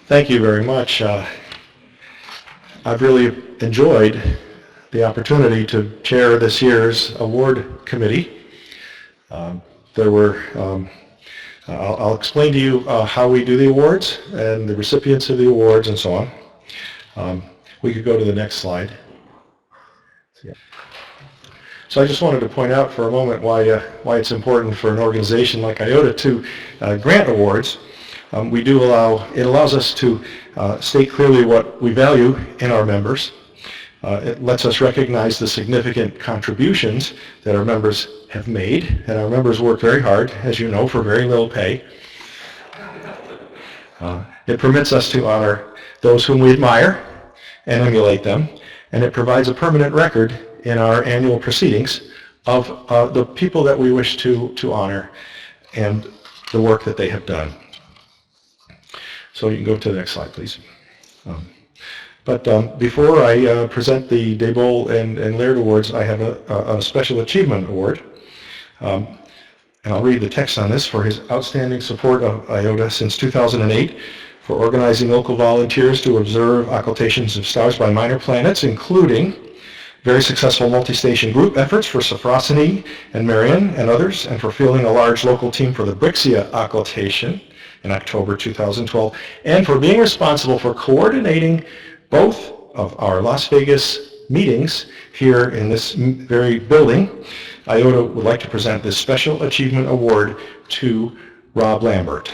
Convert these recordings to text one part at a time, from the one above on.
Thank you very much. I've really enjoyed the opportunity to chair this year's award committee. I'll explain to you how we do the awards and the recipients of the awards and so on. We could go to the next slide. So I just wanted to point out for a moment why it's important for an organization like IOTA to grant awards. It allows us to state clearly what we value in our members. It lets us recognize the significant contributions that our members have made, and our members work very hard, as you know, for very little pay. It permits us to honor those whom we admire and emulate them, and it provides a permanent record in our annual proceedings of the people that we wish to honor and the work that they have done. So you can go to the next slide, please. But before I present the Daybol and Laird Awards, I have a Special Achievement Award. And I'll read the text on this. For his outstanding support of IOTA since 2008, for organizing local volunteers to observe occultations of stars by minor planets, including very successful multi-station group efforts for Sophrosiny and Marion and others, and for fielding a large local team for the Brixia occultation in October 2012, and for being responsible for coordinating both of our Las Vegas meetings here in this very building. IOTA would like to present this Special Achievement Award to Rob Lambert.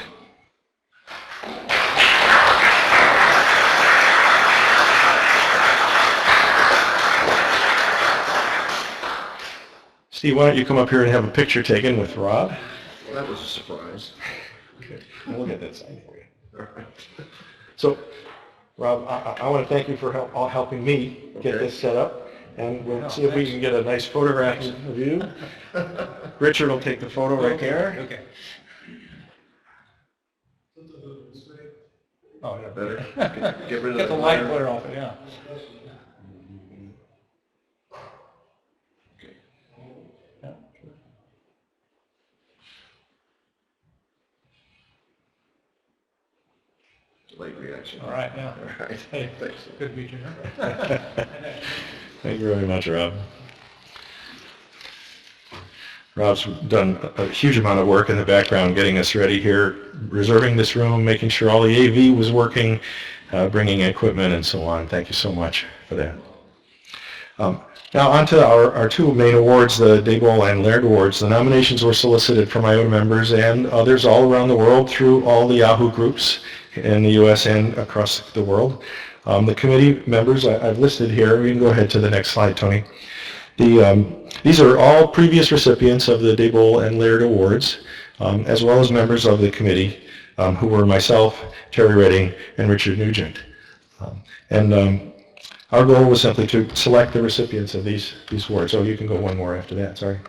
Steve, why don't you come up here and have a picture taken with Rob? Well, that was a surprise. Okay, we'll get that signed for you. All right. So, Rob, I want to thank you for helping me get this set up, and we'll see if we can get a nice photograph of you. Richard will take the photo right there. Okay. Oh, yeah, Better. Get rid of get the light glare off it, yeah. Late reaction. All right, yeah. All right. Hey, thanks. Good to meet you. Thank you very much, Rob. Rob's done a huge amount of work in the background getting us ready here, reserving this room, making sure all the AV was working, bringing equipment and so on. Thank you so much for that. Now on to our two main awards, the Daybol and Laird Awards. The nominations were solicited from IOTA members and others all around the world through all the Yahoo groups in the U.S. and across the world. The committee members I've listed here. We can go ahead to the next slide, Tony. These are all previous recipients of the Daybol and Laird Awards, as well as members of the committee, who were myself, Terry Redding, and Richard Nugent. Our goal was simply to select the recipients of these awards. So you can go one more after that, sorry.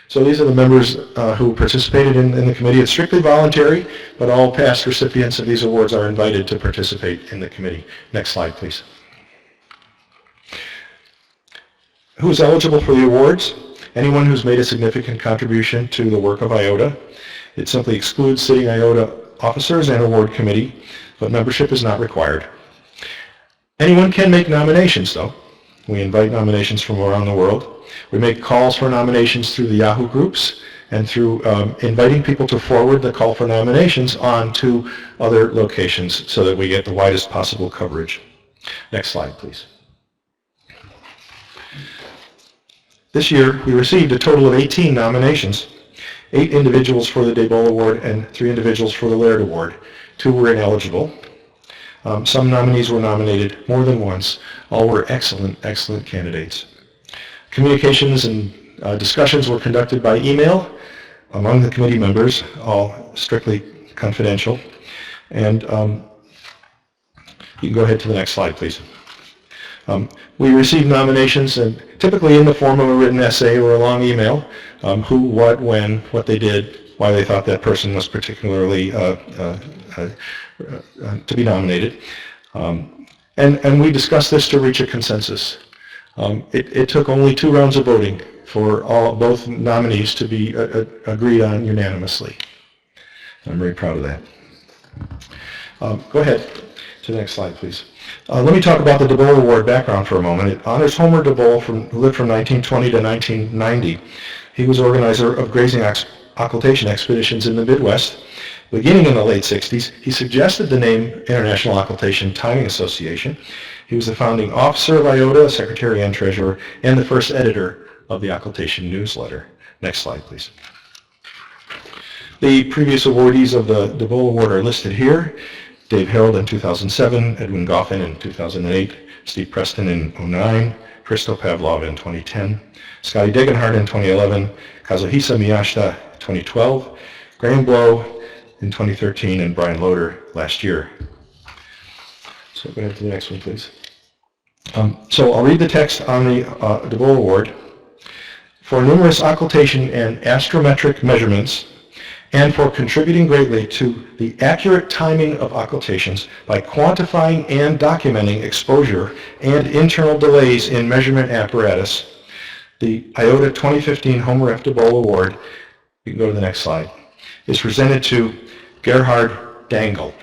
So these are the members who participated in the committee. It's strictly voluntary, but all past recipients of these awards are invited to participate in the committee. Next slide, please. Who is eligible for the awards? Anyone who's made a significant contribution to the work of IOTA. It simply excludes sitting IOTA officers and award committee, but membership is not required. Anyone can make nominations, though. We invite nominations from around the world. We make calls for nominations through the Yahoo groups and through inviting people to forward the call for nominations on to other locations so that we get the widest possible coverage. Next slide, please. This year, we received a total of 18 nominations, 8 individuals for the Daybol Award and 3 individuals for the Laird Award. 2 were ineligible. Some nominees were nominated more than once. All were excellent, excellent candidates. Communications and discussions were conducted by email among the committee members, all strictly confidential. And you can go ahead to the next slide, please. We received nominations, and typically in the form of a written essay or a long email, who, what, when, what they did, why they thought that person was particularly to be nominated. And we discussed this to reach a consensus. It took only 2 rounds of voting for both nominees to be agreed on unanimously. I'm very proud of that. Go ahead to the next slide, please. Let me talk about the DeBoll Award background for a moment. It honors Homer DeBoll, who lived from 1920 to 1990. He was organizer of grazing occultation expeditions in the Midwest. Beginning in the late 60s, he suggested the name International Occultation Timing Association. He was the founding officer of IOTA, secretary and treasurer, and the first editor of the Occultation newsletter. Next slide, please. The previous awardees of the DeBoll Award are listed here. Dave Harold in 2007, Edwin Goffin in 2008, Steve Preston in 2009, Christo Pavlov in 2010, Scotty Degenhardt in 2011, Kazuhisa Miyashita 2012, Graham Blow in 2013, and Brian Loader last year. So go ahead to the next one, please. So I'll read the text on the DeBoll Award. For numerous occultation and astrometric measurements, and for contributing greatly to the accurate timing of occultations by quantifying and documenting exposure and internal delays in measurement apparatus, the IOTA 2015 Homer F. DeBoll Award, you can go to the next slide, is presented to Gerhard Dangle.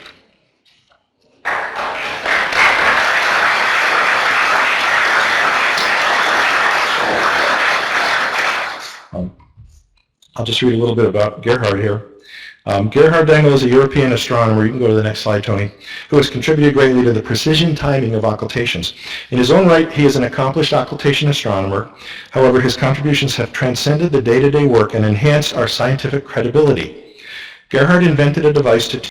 I'll just read a little bit about Gerhard here. Gerhard Dangle is a European astronomer, you can go to the next slide, Tony, who has contributed greatly to the precision timing of occultations. In his own right, he is an accomplished occultation astronomer. However, his contributions have transcended the day-to-day work and enhanced our scientific credibility. Gerhard invented a device to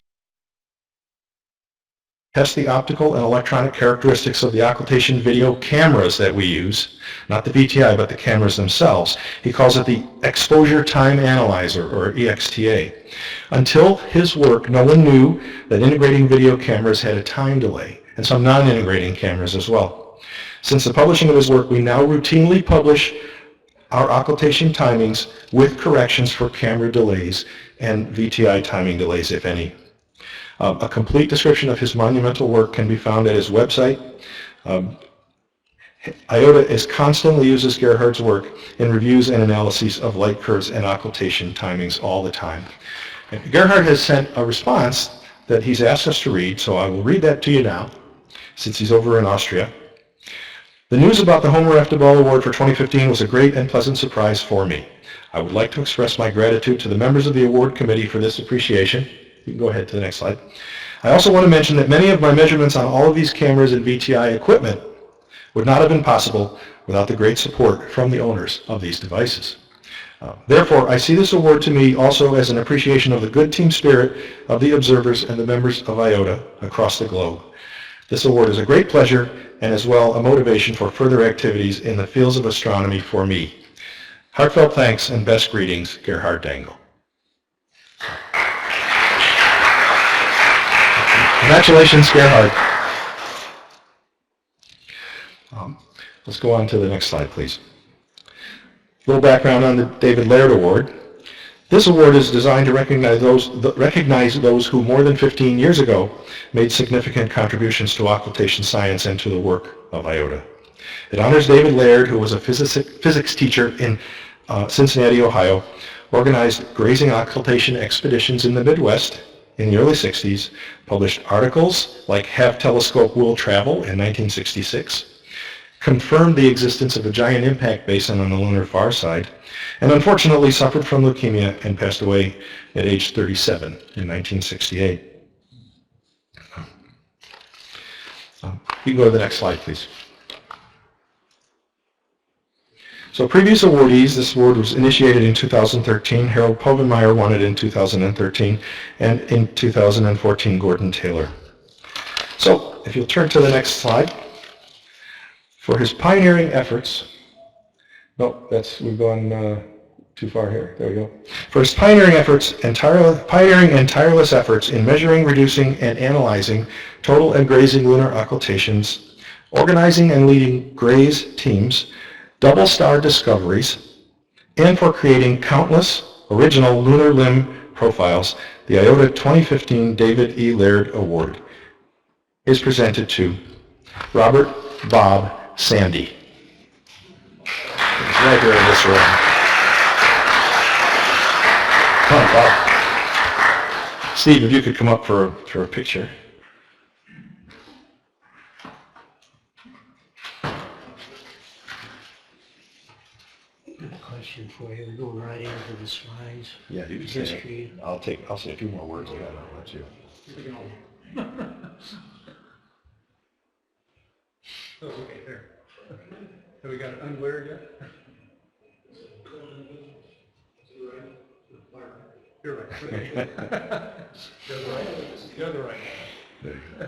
test the optical and electronic characteristics of the occultation video cameras that we use, not the VTI, but the cameras themselves. He calls it the Exposure Time Analyzer, or EXTA. Until his work, no one knew that integrating video cameras had a time delay, and some non-integrating cameras as well. Since the publishing of his work, we now routinely publish our occultation timings with corrections for camera delays and VTI timing delays, if any. A complete description of his monumental work can be found at his website. IOTA constantly uses Gerhard's work in reviews and analyses of light curves and occultation timings all the time. And Gerhard has sent a response that he's asked us to read, so I will read that to you now, since he's over in Austria. The news about the Homer F. DeBoll Award for 2015 was a great and pleasant surprise for me. I would like to express my gratitude to the members of the award committee for this appreciation. You can go ahead to the next slide. I also want to mention that many of my measurements on all of these cameras and VTI equipment would not have been possible without the great support from the owners of these devices. Therefore, I see this award to me also as an appreciation of the good team spirit of the observers and the members of IOTA across the globe. This award is a great pleasure and as well a motivation for further activities in the fields of astronomy for me. Heartfelt thanks and best greetings, Gerhard Dangle. Congratulations, Gerhard. Let's go on to the next slide, please. A little background on the David Laird Award. This award is designed to recognize those who more than 15 years ago made significant contributions to occultation science and to the work of IOTA. It honors David Laird, who was a physics teacher in Cincinnati, Ohio, organized grazing occultation expeditions in the Midwest in the early 60s, published articles like Have Telescope Will Travel in 1966, confirmed the existence of a giant impact basin on the lunar far side, and unfortunately suffered from leukemia and passed away at age 37 in 1968. You can go to the next slide, please. So previous awardees, this award was initiated in 2013. Harold Povenmire won it in 2013, and in 2014, Gordon Taylor. So if you'll turn to the next slide. For his pioneering efforts, we've gone too far here. There we go. For his pioneering and tireless efforts in measuring, reducing, and analyzing total and grazing lunar occultations, organizing and leading GRAZE teams, double star discoveries, and for creating countless original lunar limb profiles, the IOTA 2015 David E. Laird Award is presented to Robert Bob Sandy. He's right here in this room. Come on, Bob. Steve, if you could come up for a picture. Question for you. We're going right into the slides. Yeah, you can History. I'll say a few more words and I'll let you. Oh, okay, there. Have we got it unblurred yet? You're right. The other right. The other right. There you go.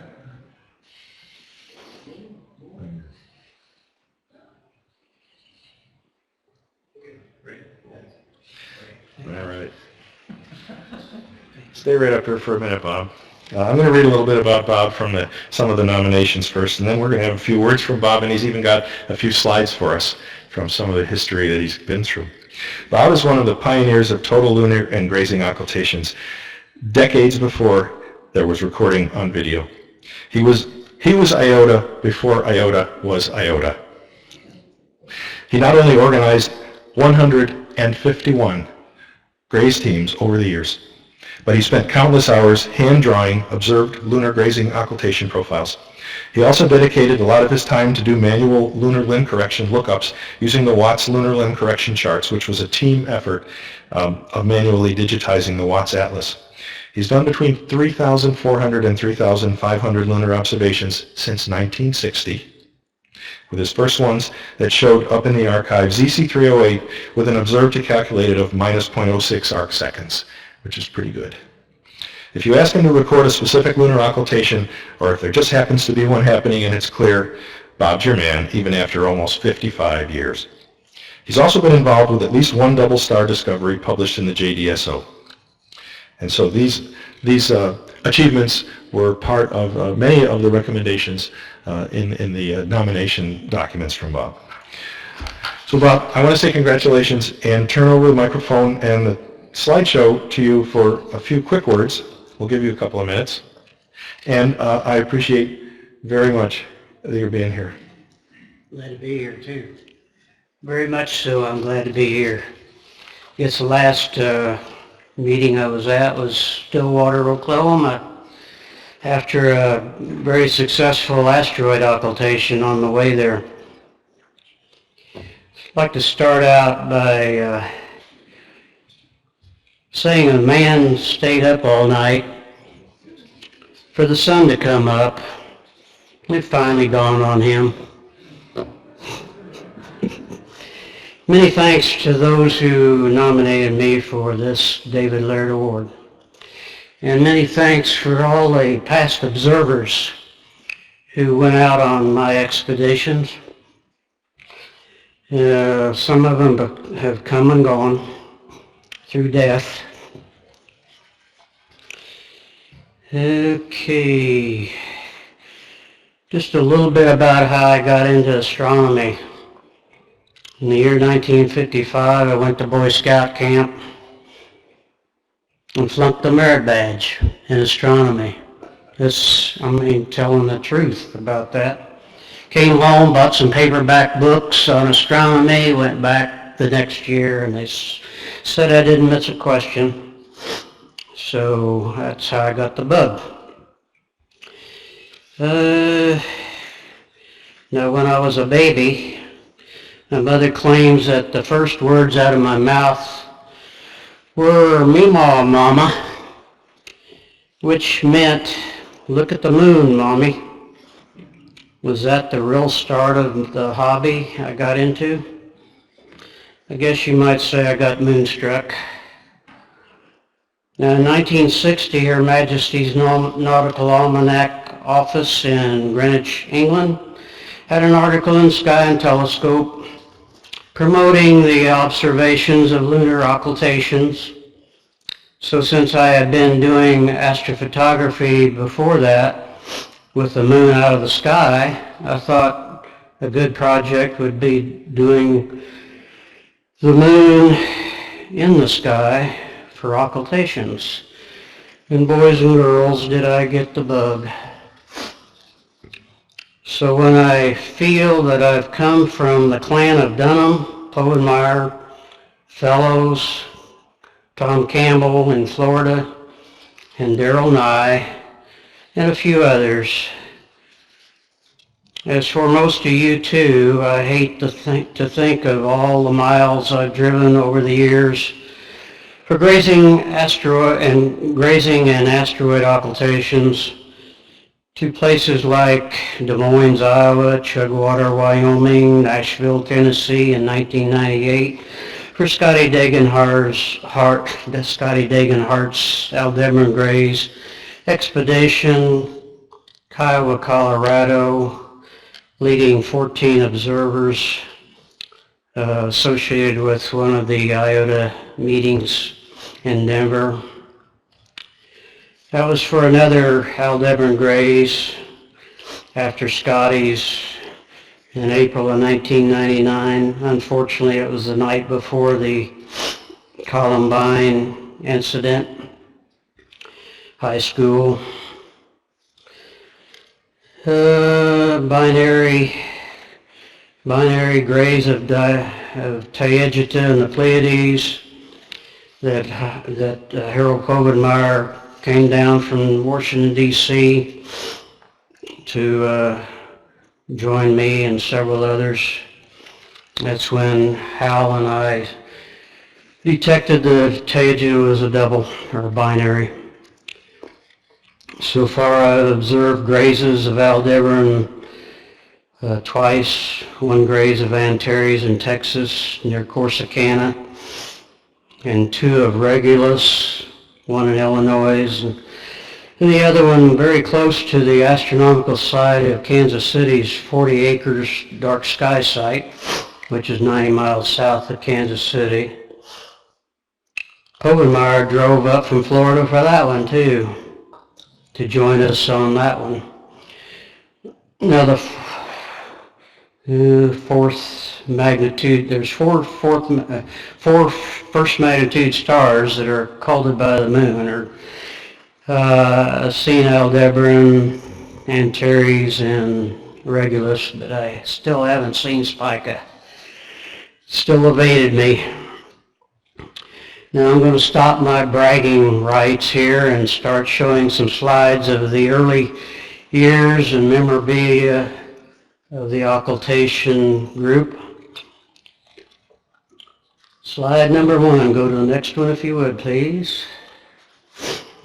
All right. Stay right up here for a minute, Bob. I'm going to read a little bit about Bob from some of the nominations first, and then we're going to have a few words from Bob, and he's even got a few slides for us from some of the history that he's been through. Bob is one of the pioneers of total lunar and grazing occultations, decades before there was recording on video. He was IOTA before IOTA was IOTA. He not only organized 151 graze teams over the years, but he spent countless hours hand-drawing observed lunar grazing occultation profiles. He also dedicated a lot of his time to do manual lunar limb correction lookups using the Watts lunar limb correction charts, which was a team effort of manually digitizing the Watts Atlas. He's done between 3,400 and 3,500 lunar observations since 1960, with his first ones that showed up in the archive, ZC308 with an observed to calculated of minus 0.06 arc seconds, which is pretty good. If you ask him to record a specific lunar occultation, or if there just happens to be one happening and it's clear, Bob's your man, even after almost 55 years. He's also been involved with at least one double star discovery published in the JDSO. And so these achievements were part of many of the recommendations in the nomination documents from Bob. So Bob, I want to say congratulations and turn over the microphone and the slideshow to you for a few quick words. We'll give you a couple of minutes. And I appreciate very much that you're being here. Glad to be here too. Very much so. I'm glad to be here. It's the last meeting I was at was Stillwater, Oklahoma, after a very successful asteroid occultation on the way there. I'd like to start out by saying a man stayed up all night for the sun to come up. It finally dawned on him. Many thanks to those who nominated me for this David Laird Award. And many thanks for all the past observers who went out on my expeditions. Some of them have come and gone through death. Okay, just a little bit about how I got into astronomy. In the year 1955, I went to Boy Scout camp and flunked the merit badge in astronomy. Telling the truth about that. Came home, bought some paperback books on astronomy, went back the next year, and they said I didn't miss a question. So that's how I got the bug. Now when I was a baby, my mother claims that the first words out of my mouth were "Meemaw, Mama," which meant, "Look at the moon, Mommy." Was that the real start of the hobby I got into? I guess you might say I got moonstruck. Now in 1960, Her Majesty's Nautical Almanac office in Greenwich, England, had an article in Sky and Telescope promoting the observations of lunar occultations. So since I had been doing astrophotography before that, with the moon out of the sky, I thought a good project would be doing the moon in the sky for occultations. And boys and girls, did I get the bug. So when I feel that I've come from the clan of Dunham, Povenmire, Fellows, Tom Campbell in Florida, and Darrell Nye, and a few others. As for most of you too, I hate to think of all the miles I've driven over the years for grazing and asteroid occultations to places like Des Moines, Iowa, Chugwater, Wyoming, Nashville, Tennessee in 1998 for Scotty Dagenhart's Aldebaran Grays expedition, Kiowa, Colorado, leading 14 observers associated with one of the IOTA meetings in Denver. That was for another Aldebaran Grays after Scotty's in April of 1999. Unfortunately, it was the night before the Columbine incident, high school. Binary grays of Tayegeta and the Pleiades that Harold Kobenmeyer came down from Washington, D.C. to join me and several others. That's when Hal and I detected the Tayegeta was a double or a binary. So far I've observed grazes of Aldebaran twice, one graze of Antares in Texas near Corsicana, and two of Regulus, one in Illinois, and the other one very close to the astronomical site of Kansas City's 40 acres dark sky site, which is 90 miles south of Kansas City. Kobenmeyer drove up from Florida for that one too, to join us on that one. Now the fourth magnitude, there's four first magnitude stars that are called by the moon, or seen Aldebaran, Antares, and Regulus, but I still haven't seen Spica. Still evaded me. Now I'm going to stop my bragging rights here and start showing some slides of the early years and memorabilia of the occultation group. Slide number 1. Go to the next one if you would, please.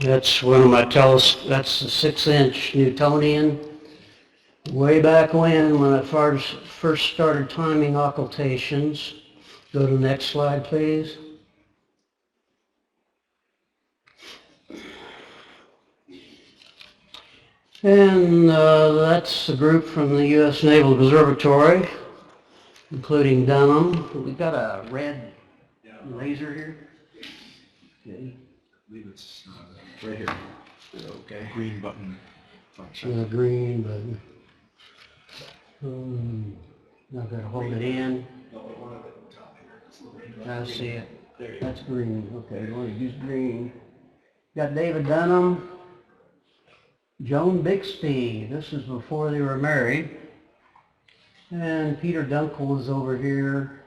That's one of my that's the 6-inch Newtonian. Way back when I first started timing occultations. Go to the next slide, please. And that's the group from the U.S. Naval Observatory, including Dunham. We've got a red laser here. Okay. I believe it's right here. Okay. Green button. Green button. I've got to hold it in. I see it. That's green. Okay, we want to use green. Got David Dunham. Joan Bixby, this is before they were married. And Peter Dunkel was over here.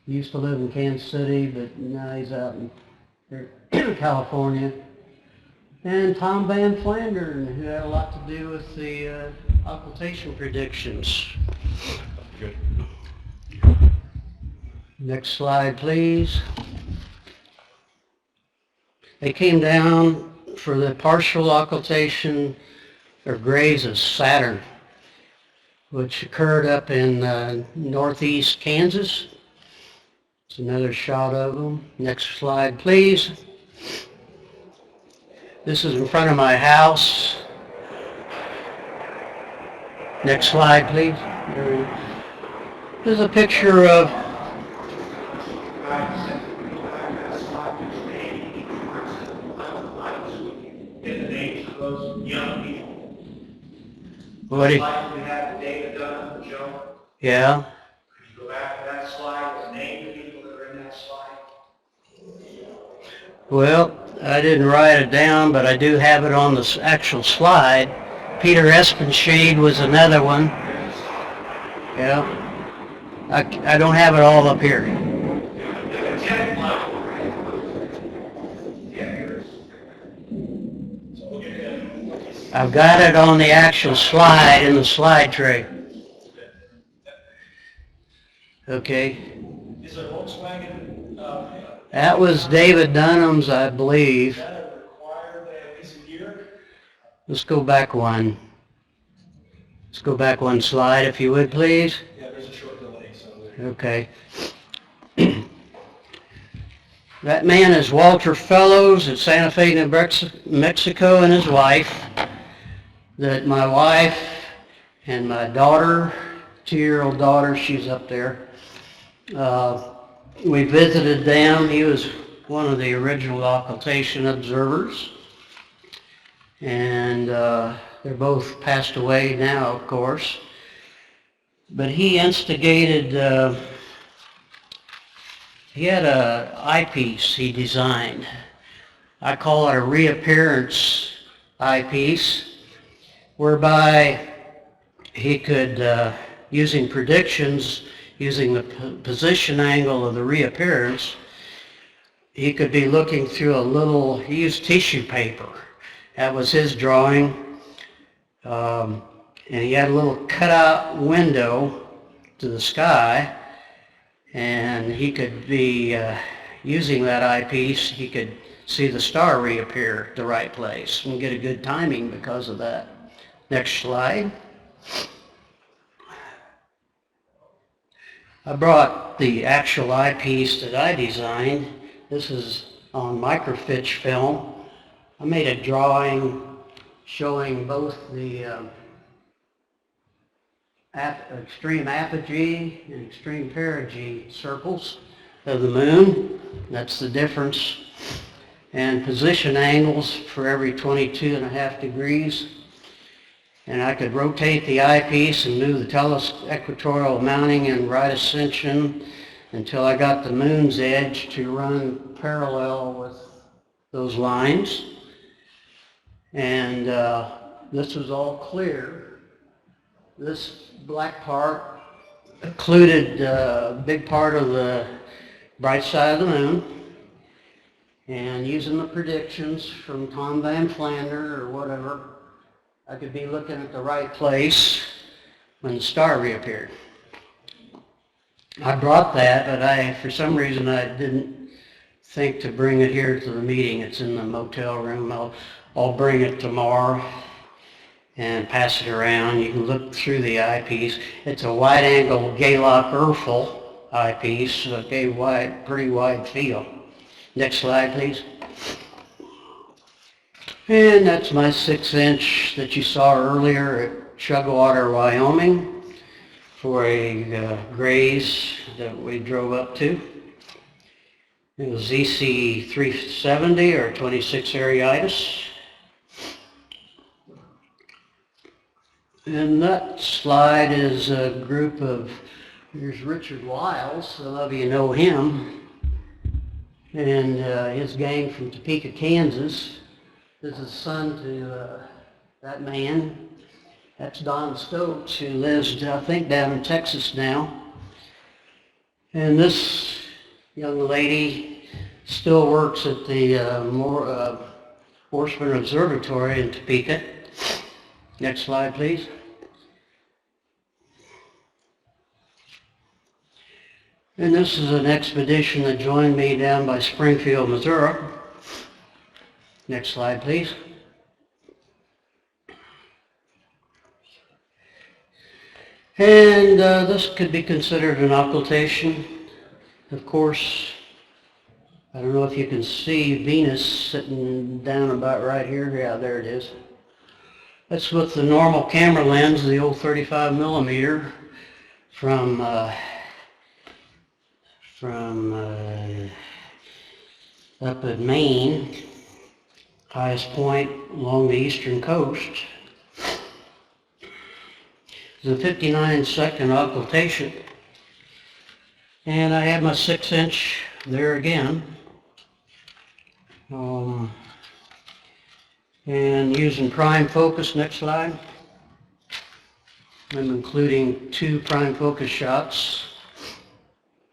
He used to live in Kansas City, but now he's out in California. And Tom Van Flandern, who had a lot to do with the occultation predictions. Good. Next slide, please. They came down for the partial occultation or grays of Saturn, which occurred up in northeast Kansas. It's another shot of them. Next slide, please. This is in front of my house. Next slide, please. There's a picture of young people. what? Like we have David Dunham, Joe. Yeah. Could you go back to that slide and name the people that are in that slide? Well, I didn't write it down, but I do have it on the actual slide. Peter Espenshade was another one. Yeah. I don't have it all up here. I've got it on the actual slide in the slide tray. Okay. Is it Volkswagen, That was David Dunham's, I believe. that required a piece of gear? Let's go back one. Let's go back one slide if you would, please. Yeah, there's a short delay, so. Okay. That man is Walter Fellows at Santa Fe, New Mexico, and his wife. That my wife and my daughter, 2-year-old daughter, she's up there. We visited them. He was one of the original occultation observers. And they're both passed away now, of course. But he instigated, he had a eyepiece he designed. I call it a reappearance eyepiece, whereby he could, using predictions, using the position angle of the reappearance, he could be looking through a little, he used tissue paper. That was his drawing. And he had a little cutout window to the sky, and he could be using that eyepiece, he could see the star reappear at the right place and get a good timing because of that. Next slide. I brought the actual eyepiece that I designed. This is on microfiche film. I made a drawing showing both the extreme apogee and extreme perigee circles of the moon. That's the difference. And position angles for every 22.5 degrees. And I could rotate the eyepiece and move the equatorial mounting and right ascension until I got the moon's edge to run parallel with those lines. And this was all clear. This black part occluded a big part of the bright side of the moon. And using the predictions from Tom Van Flander or whatever, I could be looking at the right place when the star reappeared. I brought that, but for some reason I didn't think to bring it here to the meeting. It's in the motel room. I'll bring it tomorrow and pass it around. You can look through the eyepiece. It's a wide-angle Gaylock-Erfel eyepiece, so it gave pretty wide field. Next slide, please. And that's my 6-inch that you saw earlier at Chugwater, Wyoming, for a graze that we drove up to. It was ZC 370 or 26 Areitis. And that slide is a group of, here's Richard Wiles, some of you know him, and his gang from Topeka, Kansas. This is son to that man. That's Don Stokes, who lives, I think, down in Texas now. And this young lady still works at the Horseman Observatory in Topeka. Next slide, please. And this is an expedition that joined me down by Springfield, Missouri. Next slide, please. And this could be considered an occultation. Of course, I don't know if you can see Venus sitting down about right here. Yeah, there it is. That's with the normal camera lens, the old 35 millimeter from up at Maine, highest point along the eastern coast. It's a 59-second occultation. And I have my 6-inch there again. And using prime focus, next slide. I'm including 2 prime focus shots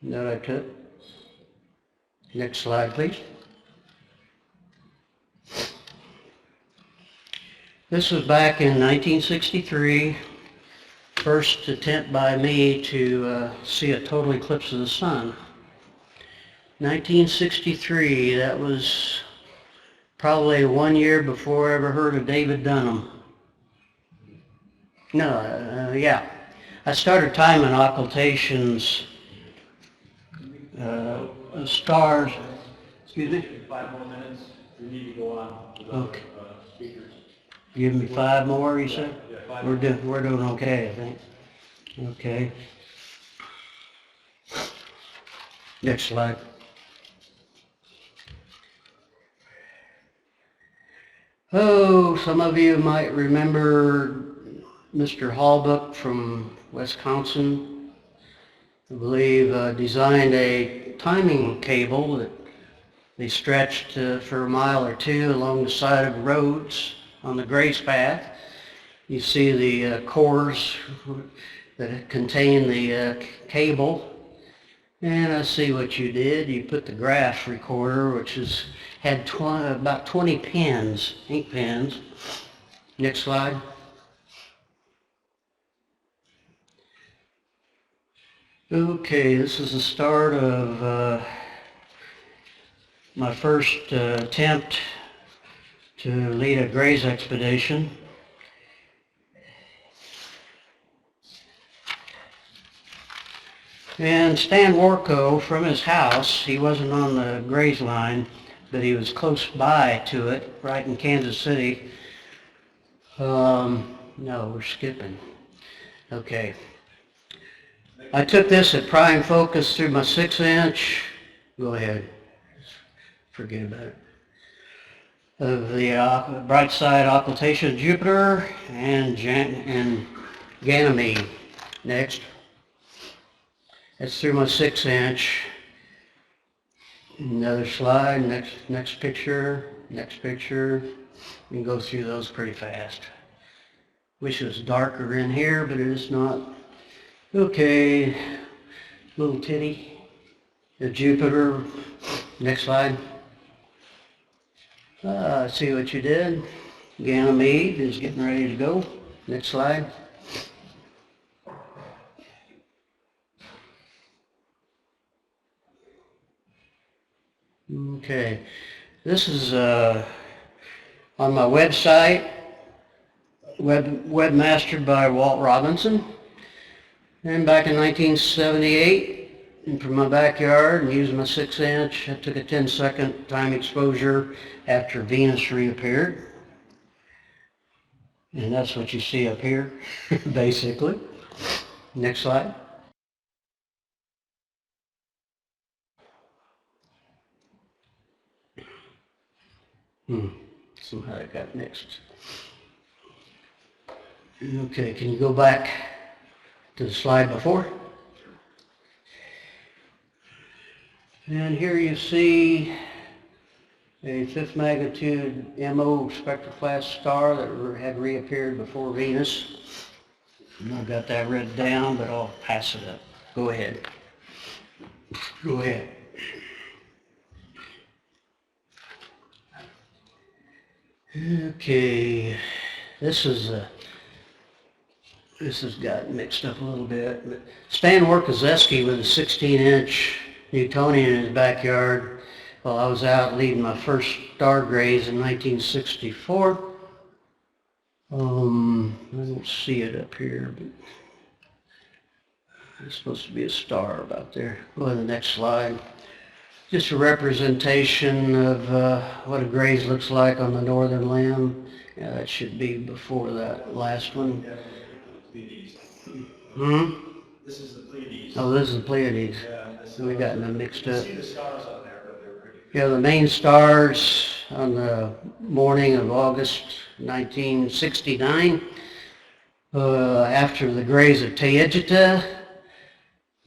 that I took. Next slide, please. This was back in 1963, first attempt by me to see a total eclipse of the sun. 1963, that was probably 1 year before I ever heard of David Dunham. No, yeah. I started timing occultations, stars. Excuse me? 5 more minutes, we need to go on with Okay. speakers. Give me 5 more, you said? Yeah, 5 We're doing okay, I think. Okay. Next slide. Oh, some of you might remember Mr. Hallbuck from Wisconsin. I believe designed a timing cable that they stretched for a mile or two along the side of roads on the grace path. You see the cores that contain the cable. And I see what you did. You put the graph recorder, which had about 20 pins, ink pens. Next slide. Okay, this is the start of my first attempt to lead a graze expedition. And Stan Warco, from his house, he wasn't on the graze line, but he was close by to it, right in Kansas City. No, we're skipping. Okay. I took this at prime focus through my 6-inch. Go ahead. Forget about it. Of the bright side occultation of Jupiter and Ganymede. Next. That's through my 6-inch. Another slide, next picture, next picture. You can go through those pretty fast. Wish it was darker in here, but it is not. Okay, little titty, the Jupiter. Next slide. See what you did. Ganymede is getting ready to go. Next slide. Okay, this is on my website, webmastered by Walt Robinson. And back in 1978, and from my backyard and using my 6-inch, I took a 10-second time exposure after Venus reappeared. And that's what you see up here, basically. Next slide. Somehow it got mixed. Okay, can you go back to the slide before? And here you see a 5th magnitude MO spectral class star that had reappeared before Venus. And I've got that written down, but I'll pass it up. Go ahead. Go ahead. Okay, this has got mixed up a little bit. But Stan Wierkozeski with a 16-inch Newtonian in his backyard while I was out leading my first star graze in 1964. I don't see it up here, but it's supposed to be a star about there. Go to the next slide. Just a representation of what a graze looks like on the northern limb. Yeah, that should be before that last one. This is the Pleiades. Oh, this is the Pleiades. Yeah, So we got them mixed up. see the stars on there, but they're pretty. Yeah, the main stars on the morning of August 1969, after the graze of IOTA,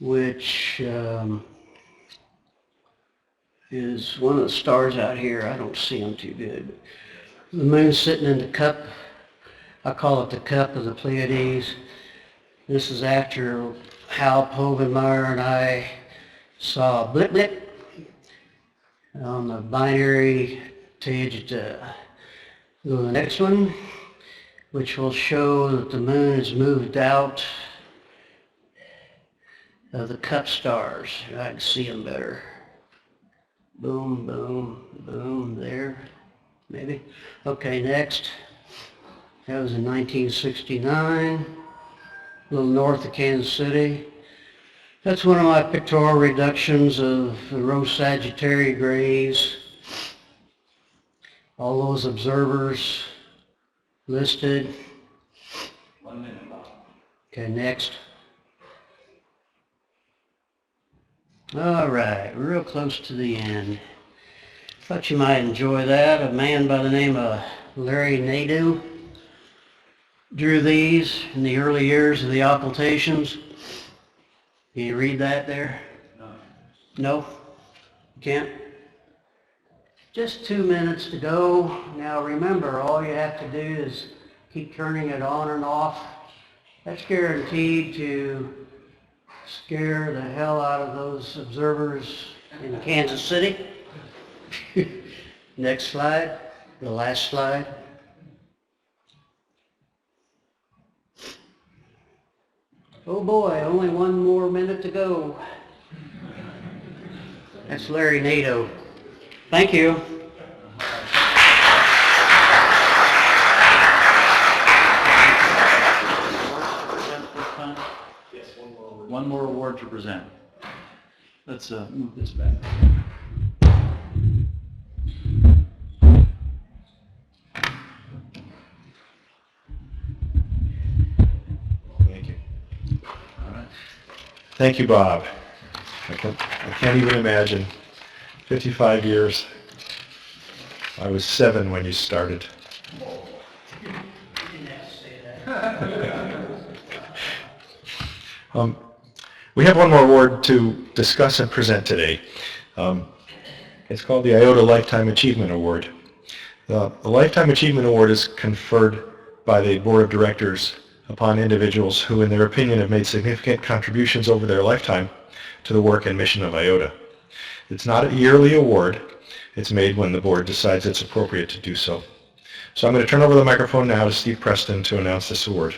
which is one of the stars out here. I don't see them too good. The moon's sitting in the cup. I call it the cup of the Pleiades. This is after Hal Povenmire and I saw a blip blip on the binary IOTA. Go to the next one. which will show that the moon has moved out of the cup stars. I can see them better. Boom, boom, boom, there, maybe. Okay, next. That was in 1969, a little north of Kansas City. That's one of my pictorial reductions of the Rho Sagittarius grays. All those observers listed. 1 minute, Bob. Okay, next. All right, real close to the end. Thought you might enjoy that. A man by the name of Larry Nadeau drew these in the early years of the occultations. Can you read that there? No. No? You can't? Just 2 minutes to go. Now remember, all you have to do is keep turning it on and off. That's guaranteed to scare the hell out of those observers in Kansas City. Next slide, the last slide. Oh boy, only 1 more minute to go. That's Larry Nadeau. Thank you. One more award to present. Let's move this back. Thank you. All right. Thank you, Bob. I can't even imagine. 55 years. I was 7 when you started. We have one more award to discuss and present today. It's called the IOTA Lifetime Achievement Award. The Lifetime Achievement Award is conferred by the Board of Directors upon individuals who, in their opinion, have made significant contributions over their lifetime to the work and mission of IOTA. It's not a yearly award. It's made when the board decides it's appropriate to do so. So I'm going to turn over the microphone now to Steve Preston to announce this award.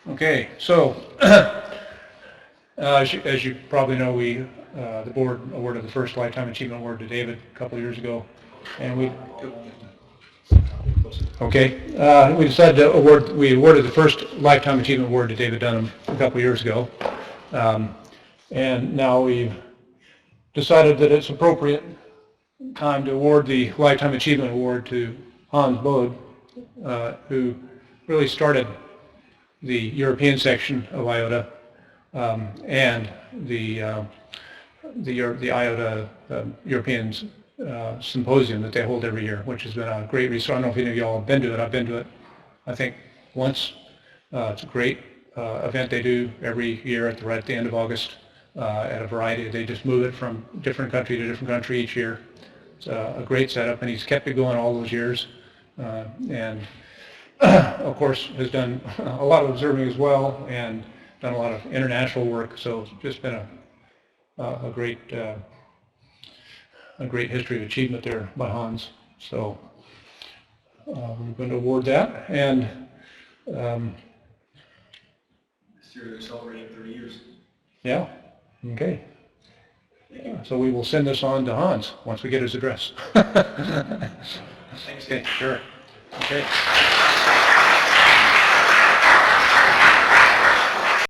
Okay, so as you probably know, the board awarded the first Lifetime Achievement Award to David a couple of years ago, and we decided to awarded the first Lifetime Achievement Award to David Dunham a couple of years ago, and now we've decided that it's appropriate time to award the Lifetime Achievement Award to Hans Bode, who really started the European section of IOTA and the IOTA European Symposium that they hold every year, which has been a great resource. I don't know if any of y'all have been to it. I've been to it, I think, once. It's a great event they do every year right at the end of August at a variety. They just move it from different country to different country each year. It's a great setup, and he's kept it going all those years. And of course, has done a lot of observing as well, and done a lot of international work. So it's just been a great history of achievement there by Hans. So we're going to award that, and This year they're celebrating 30 years. yeah, okay. So we will send this on to Hans once we get his address. Thanks. Okay, sure. Okay.